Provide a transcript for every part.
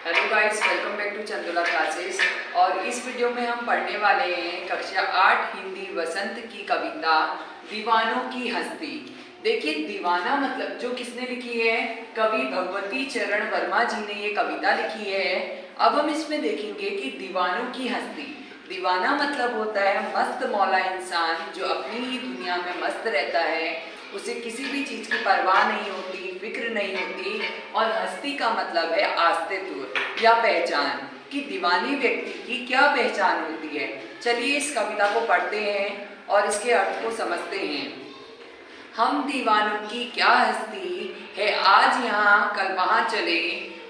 Hello guys, welcome back to Chandola classes. और इस video में हम पढ़ने वाले हैं कक्षा 8 हिंदी वसंत की कविता दीवानों की हस्ती। देखिए, दीवाना मतलब जो किसने लिखी है, कवि भगवती चरण वर्मा जी ने ये कविता लिखी है। अब हम इसमें देखेंगे कि दीवानों की हस्ती। दीवाना मतलब होता है मस्त मौला इंसान, जो अपनी ही दुनिया में मस्त रहता है, उसे किसी भी चीज़ की परवाह नहीं होती, फिक्र नहीं होती। और हस्ती का मतलब है अस्तित्व या पहचान, कि दीवाने व्यक्ति की क्या पहचान होती है। चलिए इस कविता को पढ़ते हैं और इसके अर्थ को समझते हैं। हम दीवानों की क्या हस्ती है, आज यहाँ कल वहाँ चले,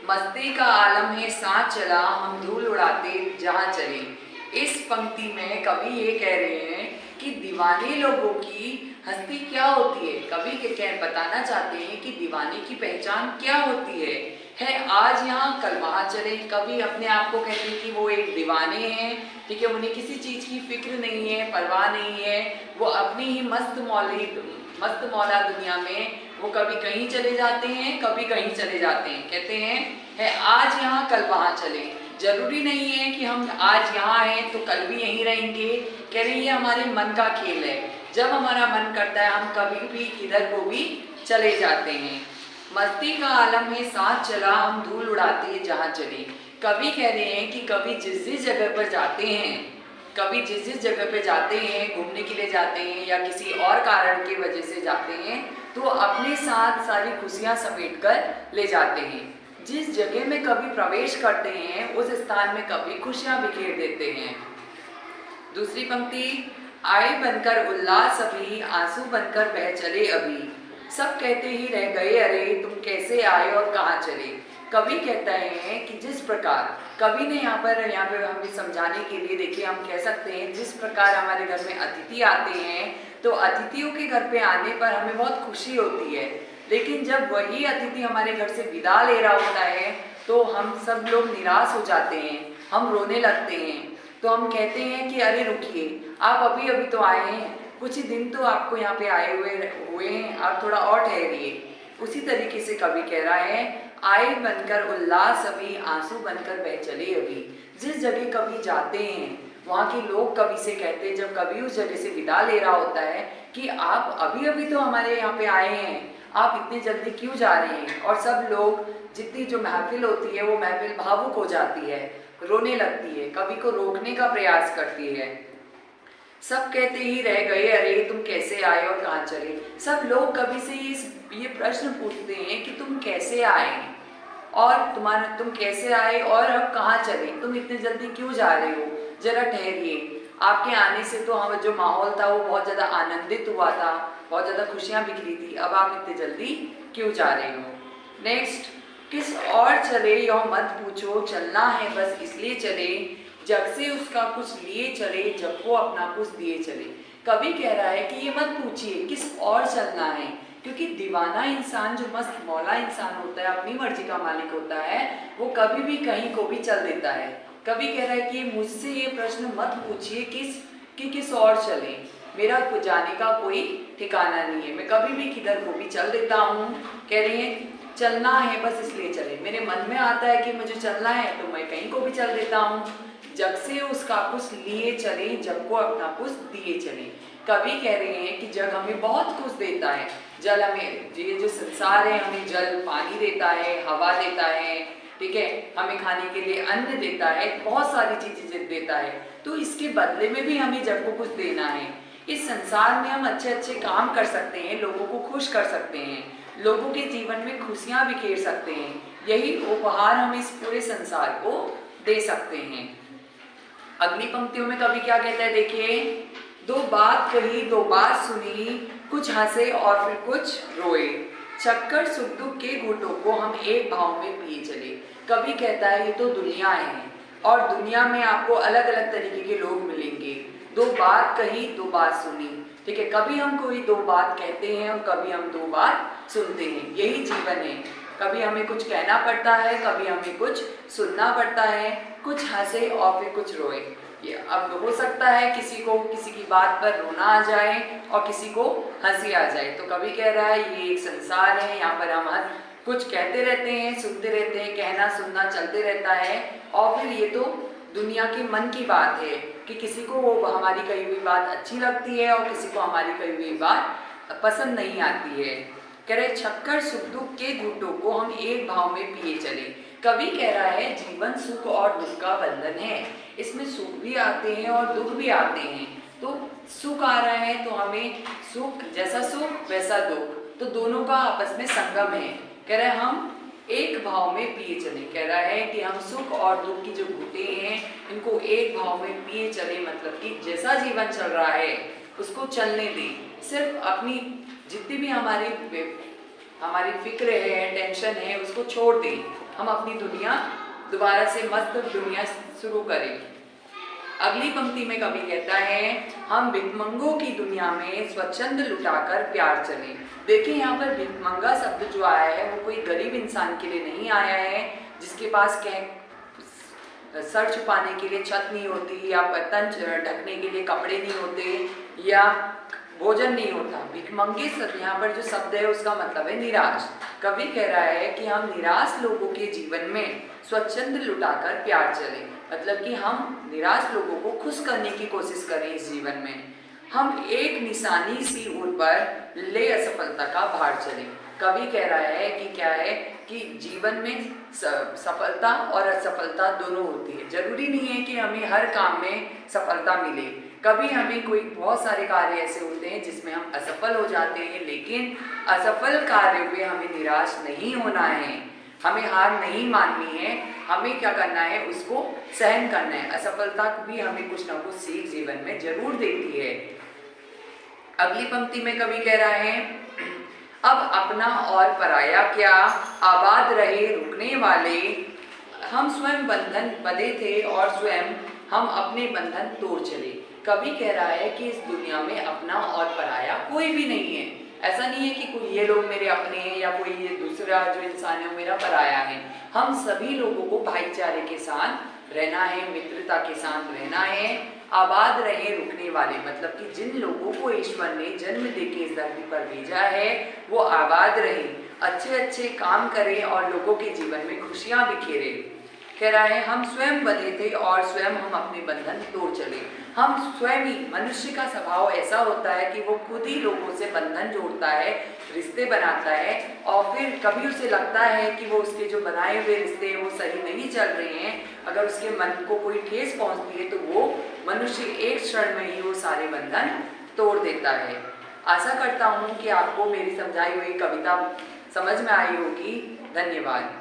मस्ती का आलम है साथ चला, हम धूल उड़ाते जहाँ चले। इस पंक्ति में कवि ये कह रहे हैं कि दीवाने लोगों की हस्ती क्या होती है। कवि के क्या बताना चाहते हैं कि दीवाने की पहचान क्या होती है आज यहाँ कल वहाँ चले। कवि अपने आप को कहते हैं कि वो एक दीवाने हैं, ठीक है। उन्हें किसी चीज़ की फिक्र नहीं है, परवाह नहीं है। वो अपनी ही मस्त मौला दुनिया में वो कभी कहीं चले जाते हैं, कभी कहीं चले जाते हैं। कहते हैं आज यहाँ कल वहाँ चले। जरूरी नहीं है कि हम आज यहाँ हैं तो कल भी यहीं रहेंगे। कह रहे हैं ये हमारे मन का खेल है, जब हमारा मन करता है हम कभी भी किधर को भी चले जाते हैं। मस्ती का आलम है साथ चला, हम धूल उड़ाते जहाँ चले। कवि कह रहे हैं कि कभी जिस जिस जगह पर जाते हैं, कभी जिस जिस जगह पे जाते हैं, घूमने के लिए जाते हैं या किसी और कारण की वजह से जाते हैं, तो अपने साथ सारी खुशियाँ समेट कर ले जाते हैं। जिस जगह में कभी प्रवेश करते हैं उस स्थान में कभी खुशियाँ बिखेर देते हैं। दूसरी पंक्ति, आए बनकर उल्लास अभी, आंसू बनकर बह चले अभी, सब कहते ही रह गए अरे तुम कैसे आए और कहाँ चले। कवि कहता है कि जिस प्रकार कवि ने यहाँ पर हमें समझाने के लिए, देखिए हम कह सकते हैं जिस प्रकार हमारे घर में अतिथि आते हैं तो अतिथियों के घर पे आने पर हमें बहुत खुशी होती है, लेकिन जब वही अतिथि हमारे घर से विदा ले रहा होता है तो हम सब लोग निराश हो जाते हैं, हम रोने लगते हैं। तो हम कहते हैं कि अरे रुकिए, आप अभी अभी तो आए हैं, कुछ ही दिन तो आपको यहाँ पे आए हुए हैं, आप थोड़ा और ठहरिए। उसी तरीके से कवि कह रहा है, आए बनकर उल्लास अभी, आंसू बनकर बह चले अभी। जिस जगह कवि जाते हैं वहाँ के लोग कवि से कहते हैं, जब कवि उस जगह से विदा ले रहा होता है, कि आप अभी अभी तो हमारे यहाँ पे आए हैं, आप इतनी जल्दी क्यों जा रहे हैं। और सब लोग, जितनी जो महफिल होती है वो महफिल भावुक हो जाती है, रोने लगती है, कवि को रोकने का प्रयास करती है। सब कहते ही रह गए अरे तुम कैसे आए और कहाँ चले। सब लोग कवि से ये प्रश्न पूछते हैं कि तुम कैसे आए और तुम कैसे आए और अब कहाँ चले, तुम इतने जल्दी क्यों जा रहे हो, जरा ठहरिए। आपके आने से तो हम जो माहौल था वो बहुत ज़्यादा आनंदित हुआ था, बहुत ज़्यादा खुशियाँ बिखरी थी, अब आप इतने जल्दी क्यों जा रहे हो। नेक्स्ट, किस और चले यह मत पूछो, चलना है बस इसलिए चले, जग से उसका कुछ लिए चले, जग को अपना कुछ दिए चले। कवि कह रहा है कि ये मत पूछिए किस और चलना है, क्योंकि दीवाना इंसान जो मस्त मौला इंसान होता है, अपनी मर्जी का मालिक होता है, वो कभी भी कहीं को भी चल देता है। कवि कह रहा है कि मुझसे ये प्रश्न मत पूछिए किस और चले, मेरा जाने का कोई ठिकाना नहीं है, मैं कभी भी किधर को भी चल देता हूँ। कह रही है चलना है बस इसलिए चले, मेरे मन में आता है कि मुझे चलना है तो मैं कहीं को भी चल देता हूँ। जग से उसका कुछ लिए चले, जग को अपना कुछ दिए चले। कवि कह रहे हैं कि जग हमें बहुत कुछ देता है, जल हमें, ये जो संसार है हमें जल पानी देता है, हवा देता है, ठीक है, हमें खाने के लिए अन्न देता है, बहुत सारी चीजें देता है, तो इसके बदले में भी हमें जग को कुछ देना है। इस संसार में हम अच्छे अच्छे काम कर सकते हैं, लोगों को खुश कर सकते हैं, लोगों के जीवन में खुशियां बिखेर सकते हैं, यही उपहार हम इस पूरे संसार को दे सकते हैं। अगली पंक्तियों में कवि क्या कहता है, देखिए, दो बात कही दो बात सुनी, कुछ हंसे और फिर कुछ रोए, चक्कर सुख दुख के घूंटों को हम एक भाव में पिए चले। कवि कहता है ये तो दुनिया है और दुनिया में आपको अलग अलग तरीके के लोग मिलेंगे। दो बात कही दो बात सुनी, ठीक है, कभी हम कोई दो बात कहते हैं और कभी हम दो बात सुनते हैं, यही जीवन है। कभी हमें कुछ कहना पड़ता है, कभी हमें कुछ सुनना पड़ता है, कुछ हंसे और फिर कुछ रोए। ये अब हो सकता है किसी को किसी की बात पर रोना आ जाए और किसी को हंसी आ जाए। तो कवि कह रहा है ये एक संसार है, यहाँ पर हम कुछ कहते रहते हैं, सुनते रहते हैं, कहना सुनना चलते रहता है, और फिर ये तो दुनिया के मन की बात है कि किसी को वो हमारी कही हुई बात अच्छी लगती है और किसी को हमारी कही हुई बात पसंद नहीं आती है। कह रहे छक्कर सुख दुख के घूंटों को हम एक भाव में पिए चले। कवि कह रहा है जीवन सुख और दुख का बंधन है, इसमें सुख भी आते हैं और दुख भी आते हैं। तो सुख आ रहा है तो हमें सुख, जैसा सुख वैसा दुख, तो दोनों का आपस में संगम है। कह रहे हम एक भाव में पिए चले। कह रहा है कि हम सुख और दुख की जो घुटे हैं इनको एक भाव में पिए चले, मतलब कि जैसा जीवन चल रहा है उसको चलने दें। सिर्फ अपनी जितनी भी हमारी फिक्र है, टेंशन है, उसको छोड़ दें। हम अपनी दुनिया दोबारा से मस्त दुनिया शुरू करें। अगली पंक्ति में कवि कहता है हम भिखमंगों की दुनिया में स्वच्छंद लुटाकर प्यार चले। देखिए यहाँ पर भिखमंगा शब्द जो आया है वो कोई गरीब इंसान के लिए नहीं आया है जिसके पास सर छुपाने के लिए छत नहीं होती, या तन ढकने के लिए कपड़े नहीं होते, या भोजन नहीं होता। भिखमंगे यहाँ पर जो शब्द है उसका मतलब है निराश। कवि कह रहा है कि हम निराश लोगों के जीवन में स्वच्छंद लुटाकर प्यार चले, मतलब कि हम निराश लोगों को खुश करने की कोशिश करें इस जीवन में। हम एक निशानी सी उड़ पर ले असफलता का भार चले। कवि कह रहा है कि क्या है कि जीवन में सफलता और असफलता दोनों होती है। जरूरी नहीं है कि हमें हर काम में सफलता मिले। कभी हमें कोई बहुत सारे कार्य ऐसे होते हैं जिसमें हम असफल हो जाते हैं, लेकिन असफल कार्य पे हमें निराश नहीं होना है, हमें हार नहीं माननी है। हमें क्या करना है, उसको सहन करना है। असफलता भी हमें कुछ ना कुछ सीख जीवन में जरूर देती है। अगली पंक्ति में कवि कह रहा है अब अपना और पराया क्या, आबाद रहे रुकने वाले। हम स्वयं बंधन बंधे थे और स्वयं हम अपने बंधन तोड़ चले। कवि कह रहा है कि इस दुनिया में अपना और पराया कोई भी नहीं है। ऐसा नहीं है कि कोई ये लोग मेरे अपने हैं या कोई ये दूसरा जो इंसान है वो मेरा पराया है। हम सभी लोगों को भाईचारे के साथ रहना है, मित्रता के साथ रहना है। आबाद रहे रुकने वाले, मतलब कि जिन लोगों को ईश्वर ने जन्म देके इस धरती पर भेजा है वो आबाद रहे, अच्छे अच्छे काम करें और लोगों के जीवन में खुशियां बिखेरे। कह रहा है हम स्वयं बंधे थे और स्वयं हम अपने बंधन तोड़ चले। हम स्वयं ही, मनुष्य का स्वभाव ऐसा होता है कि वो खुद ही लोगों से बंधन जोड़ता है, रिश्ते बनाता है, और फिर कभी उसे लगता है कि वो उसके जो बनाए हुए रिश्ते हैं वो सही नहीं चल रहे हैं, अगर उसके मन को कोई ठेस पहुंचती है तो वो मनुष्य एक क्षण में ही वो सारे बंधन तोड़ देता है। आशा करता हूँ कि आपको मेरी समझाई हुई कविता समझ में आई होगी। धन्यवाद।